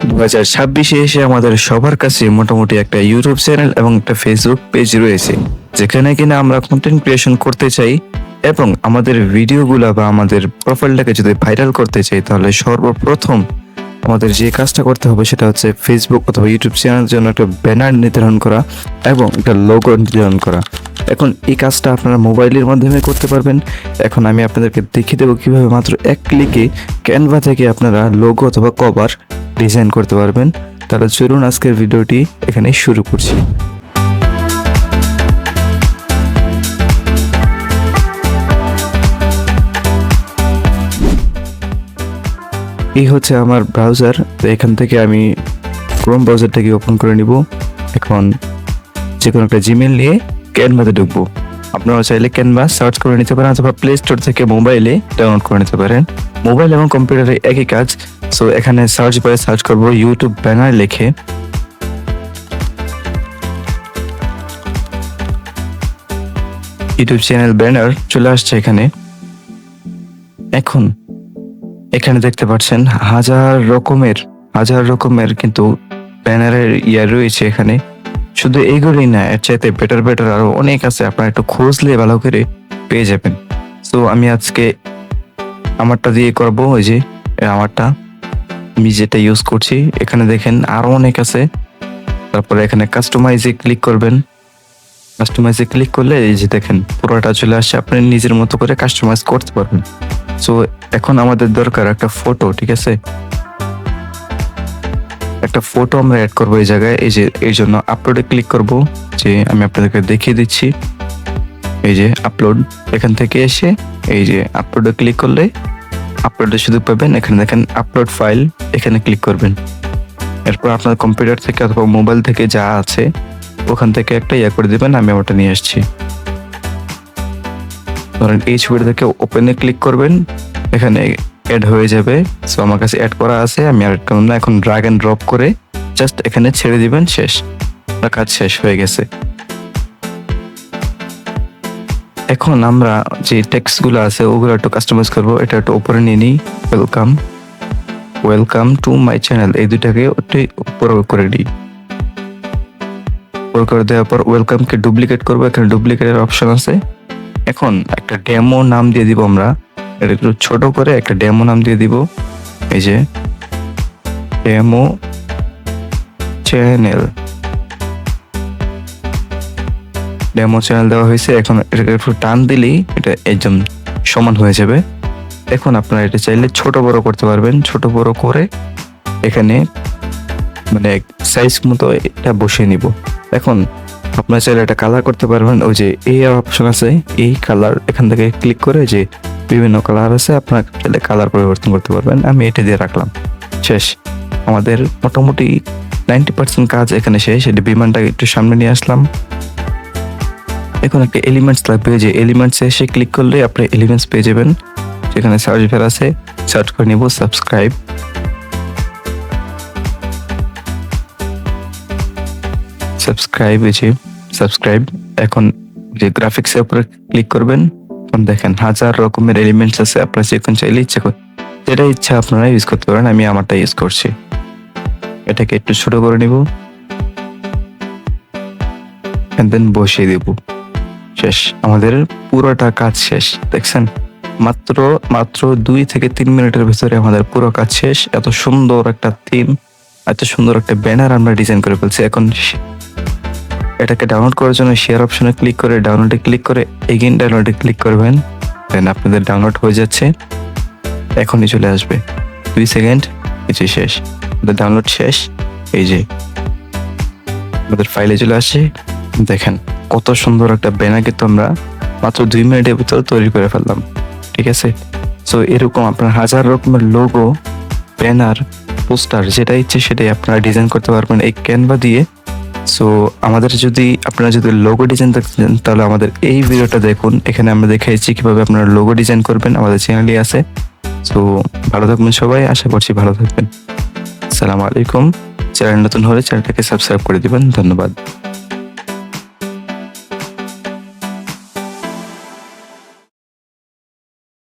2026-এ এসে আমাদের সবার কাছে মোটামুটি একটা ইউটিউব চ্যানেল এবং একটা ফেসবুক পেজ রয়েছে, যেখানে কিনা আমরা কন্টেন্ট ক্রিয়েশন করতে চাই এবং আমাদের ভিডিওগুলা বা আমাদের প্রোফাইলটাকে যদি ভাইরাল করতে চাই, তাহলে সর্বপ্রথম আমাদের যে কাজটা করতে হবে সেটা হচ্ছে ফেসবুক অথবা ইউটিউব চ্যানেলের জন্য একটা ব্যানার নির্ধারণ করা এবং একটা লোগো নির্ধারণ করা। এখন এই কাজটা আপনারা মোবাইলের মাধ্যমে করতে পারবেন। এখন আমি আপনাদেরকে দেখিয়ে দেবো কিভাবে মাত্র এক ক্লিকে ক্যানভা থেকে আপনারা লোগো অথবা কভার ডিজাইন করতে পারবেন। তাহলে চলুন আজকের ভিডিওটি এখানে শুরু করছি। এই হচ্ছে আমার ব্রাউজার। তো এখান থেকে আমি ক্রোম ব্রাউজারটাকে ওপেন করে নিব। এখন যে কোনো একটা জিমেল নিয়ে ক্যানভাতে ঢুকবো। আপনারা চাইলে ক্যানভা সার্চ করে নিতে পারেন অথবা প্লে স্টোর থেকে মোবাইলে ডাউনলোড করে নিতে পারেন। মোবাইল এবং কম্পিউটারে একই কাজ। সো এখানে সার্চ বারে সার্চ করবো ইউটিউব ব্যানার লিখে। ইউটিউব চ্যানেল ব্যানার চলে আসছে এখানে। এখন এখানে দেখতে পাচ্ছেন হাজার রকমের কিন্তু ব্যানারের রয়েছে এখানে। শুধু এইগুলোই না, এর চাইতে বেটার আরো অনেক আছে, আপনারা একটু খুঁজলে ভালো করে পেয়ে যাবেন। সো আমি আজকে আমারটা দিয়ে করব। ওই যে আমারটা আমি যেটা ইউজ করছি, এখানে দেখেন আরো অনেক আছে। তারপরে এখানে কাস্টমাইজে ক্লিক করবেন। কাস্টমাইজে ক্লিক করলে এই যে দেখেন পুরোটা চলে আসছে, আপনি নিজের মতো করে কাস্টমাইজ করতে পারবেন। সো এখন আমাদের দরকার একটা ফটো, ঠিক আছে? একটা ফটো আমরা অ্যাড করবো এই জায়গায়। এই যে এই জন্য আপলোডে ক্লিক করব, যে আমি আপনাদেরকে দেখিয়ে দিচ্ছি। এই যে আপলোড, এখান থেকে এসে এই যে আপলোডে ক্লিক করলে আপলোডে শুধু পাবেন। এখানে দেখেন আপলোড ফাইল, এখানে ক্লিক করবেন। এরপর আপনার কম্পিউটার থেকে অথবা মোবাইল থেকে যা আছে ওখান থেকে একটা করে দিবেন। আমি ওটা নিয়ে আসছি। ধরেন এই ছবিটা থেকে ওপেনে ক্লিক করবেন, এখানে অ্যাড হয়ে যাবে। সো আমার কাছে অ্যাড করা আছে, আমি অ্যাড করলাম না। এখন ড্র্যাগ এন্ড ড্রপ করে জাস্ট এখানে ছেড়ে দিবেন, শেষ। কাজ শেষ হয়ে গেছে। এখন আমরা যে টেক্সট গুলো আছে ওগুলো একটু কাস্টমাইজ করবো। এটা একটু উপরে নিয়ে নিই। ওয়েলকাম টু মাই চ্যানেল, এই দুটাকে উপরে করে দিই। উপরে করে দেওয়ার পর ওয়েলকামকে ডুপ্লিকেট করবো। এখানে ডুপ্লিকেটের অপশন আছে। এখন একটা ডেমো নাম দিয়ে দিব আমরা। এটা একটু ছোট করে একটা ডেমো নাম দিয়ে দিব। এই যে ডেমো চ্যানেল দেওয়া হয়েছে। এখন এটাকে একটু টান দিলেই এটা একদম সমান হয়ে যাবে। এখন আপনারা এটা চাইলে ছোট বড় করতে পারবেন। ছোট বড় করে এখানে মানে সাইজ মতো এটা বসিয়ে নিব। এখন আপনারা চাইলে এটা কালার করতে পারবেন। ওই যে এই অপশন আছে, এই কালার, এখান থেকে ক্লিক করে যে বিভিন্ন কালার আছে আপনারা চাইলে কালার পরিবর্তন করতে পারবেন। আমি এটা দিয়ে রাখলাম, শেষ। আমাদের মোটামুটি 90% কাজ এখানে শেষ। এটা বিমানটাকে একটু সামনে নিয়ে আসলাম। এখন একটা এলিমেন্টস লাগবে। যে এলিমেন্টস এসে ক্লিক করলে আপনি এলিমেন্টস পেয়ে যাবেন। সেখানে সার্চ বার আছে, সার্চ করে নিব সাবস্ক্রাইব। এখন যে গ্রাফিক্স এর উপরে ক্লিক করবেন। দেখেন হাজার রকমের এলিমেন্টস আছে, আপনারা যেখানে চাইলে যেটা ইচ্ছা আপনারা ইউজ করতে পারেন। আমি আমারটা ইউজ করছি। এটাকে একটু ছোট করে নিব, দেন বসিয়ে দেব, শেষ। আমাদের পুরোটা কাজ শেষ। দেখছেন, মাত্র 2 থেকে 3 মিনিটের ভিতরে আমাদের পুরো কাজ শেষ। এত সুন্দর একটা থিম, এত সুন্দর একটা ব্যানার আমরা ডিজাইন করে ফেলছি। এখন এটাকে ডাউনলোড করার জন্য শেয়ার অপশনে ক্লিক করে ডাউনলোডে ক্লিক করে এগেইন ডাউনলোডে ক্লিক করবেন। দেন আপনাদের ডাউনলোড হয়ে যাচ্ছে, এখনই চলে আসবে। 2 সেকেন্ড, কিছু শেষ। আমাদের ডাউনলোড শেষ। এই যে আমাদের ফাইলে চলে আসছে। দেখেন কত সুন্দর একটা ব্যানার কিন্তু আমরা মাত্র 2 মিনিটের ভিতর তৈরি করে ফেললাম, ঠিক আছে? সো এরকম আপনার হাজার রকমের লোগো, ব্যানার, পোস্টার, যেটা ইচ্ছে সেটাই আপনারা ডিজাইন করতে পারবেন এই ক্যানভা দিয়ে। সো আপনারা যদি লোগো ডিজাইন দেখতে চান তাহলে আমাদের এই ভিডিওটা দেখুন। এখানে আমরা দেখাইছি কিভাবে আপনারা লোগো ডিজাইন করবেন, আমাদের চ্যানেলই আছে। সো ভালো থাকবেন সবাই, আশা করছি ভালো থাকবেন। আসসালামু আলাইকুম। চ্যানেল নতুন হলে চ্যানেলটাকে সাবস্ক্রাইব করে দিবেন। ধন্যবাদ।